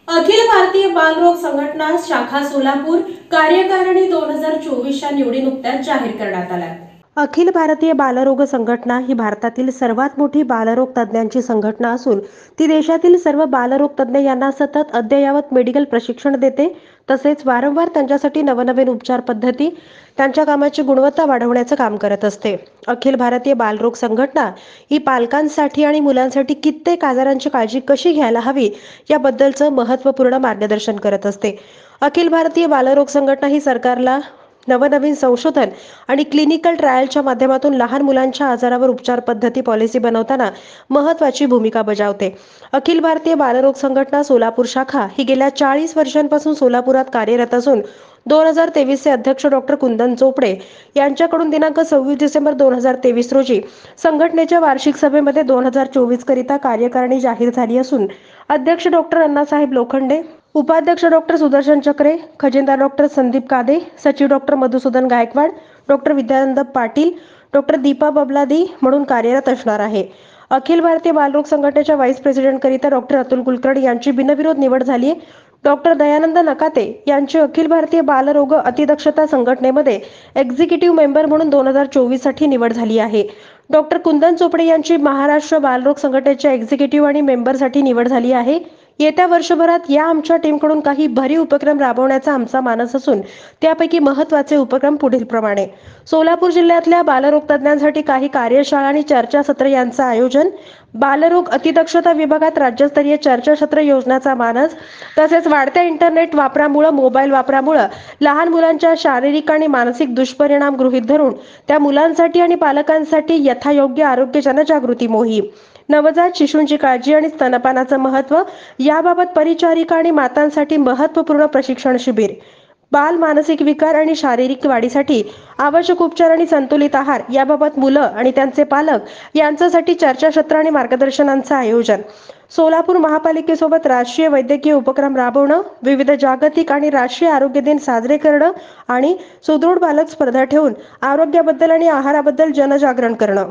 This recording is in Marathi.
अखिल भारतीय बालरोग संघटना शाखा सोलापूर कार्यकारिणी 2024च्या निवडी नुकत्याच जाहीर करण्यात आल्या। अखिल भारतीय बालरोग संघटना ही भारतातील सर्वात मोठी बालरोग तज्ज्ञांची संघटना असून ती देशातील सर्व बालरोग तज्ज्ञ यांना सतत अद्ययावत मेडिकल प्रशिक्षण देते, तसेच वारंवार त्यांच्यासाठी नवनवीन उपचार पद्धती, त्यांच्या कामाची गुणवत्ता वाढवण्याचं काम करत असते। अखिल भारतीय बालरोग संघटना ही पालकांसाठी आणि मुलांसाठी कित्येक आजारांची काळजी कशी घ्यायला हवी याबद्दलचं महत्त्वपूर्ण मार्गदर्शन करत असते। अखिल भारतीय बालरोग संघटना ही सरकारला नवनवीन संशोधन आणि क्लिनिकल ट्रायलच्या माध्यमातून लहान मुलांच्या आजारावर उपचार पद्धती पॉलिसी बनवताना महत्त्वाची भूमिका बजावते। अखिल भारतीय बालरोग संघटना सोलापूर शाखा ही गेल्या 40 वर्षांपासून सोलापुरात कार्यरत असून 2023 चे अध्यक्ष डॉक्टर कुंदन चोपडे यांच्याकडून दिनांक 26 डिसेंबर 2023 रोजी संघटनेच्या वार्षिक सभेमध्ये 2024 करिता कार्यकारिणी जाहीर झाली असून अध्यक्ष डॉक्टर अण्णासाहेब लोखंडे, उपाध्यक्ष डॉक्टर सुदर्शन चक्रे, खजिनदार डॉक्टर संदीप कादे, सचिव doctor Madhusudan Gaikwad, doctor Vidyanand Patil, doctor Deepa Babladi म्हणून कार्यरत असणार आहे। अखिल भारतीय बालरोग संघटनेच्या व्हाईस प्रेसिडेंट करिता डॉक्टर अतुल कुलकर्णी यांची बिनविरोध निवड झाली आहे। डॉक्टर दयानंद नकाते यांची अखिल भारतीय बालरोग अतिदक्षता संघटनेमध्ये एक्झिक्युटिव्ह मेंबर म्हणून 2024 साठी निवड झाली आहे। डॉक्टर कुंदन चोपडे यांची महाराष्ट्र बालरोग संघटनेच्या एक्झिक्युटिव्ह आणि मेंबरसाठी निवड झाली आहे। येत्या वर्षभरात या आमच्या टीमकडून काही भरीव उपक्रम राबवण्याचा आमचा मानस असून त्यापैकी महत्त्वाचे उपक्रम पुढीलप्रमाणे: सोलापूर जिल्ह्यातल्या बालरोग तज्ज्ञांसाठी काही कार्यशाळा आणि चर्चासत्र यांचं आयोजन, बालरोग अतिदक्षता विभागात राज्यस्तरीय चर्चासत्र योजण्याचा मानस, तसेच वाढत्या इंटरनेट वापरामुळे, मोबाईल वापरामुळे लहान मुलांच्या शारीरिक आणि मानसिक दुष्परिणाम गृहीत धरून त्या मुलांसाठी आणि पालकांसाठी यथायोग्य आरोग्य जनजागृती मोहीम, नवजात शिशूंची काळजी आणि स्तनपानाचं महत्त्व याबाबत परिचारिका आणि मातांसाठी महत्त्वपूर्ण प्रशिक्षण शिबिर, बाल मानसिक विकार आणि शारीरिक वाढीसाठी आवश्यक उपचार आणि संतुलित आहार याबाबत मुलं आणि त्यांचे पालक यांच्यासाठी चर्चासत्र आणि मार्गदर्शनांचं आयोजन, सोलापूर महापालिकेसोबत राष्ट्रीय वैद्यकीय उपक्रम राबवणं, विविध जागतिक आणि राष्ट्रीय आरोग्य दिन साजरे करणं आणि सुदृढ बालक स्पर्धा ठेवून आरोग्याबद्दल आणि आहाराबद्दल जनजागरण करणं।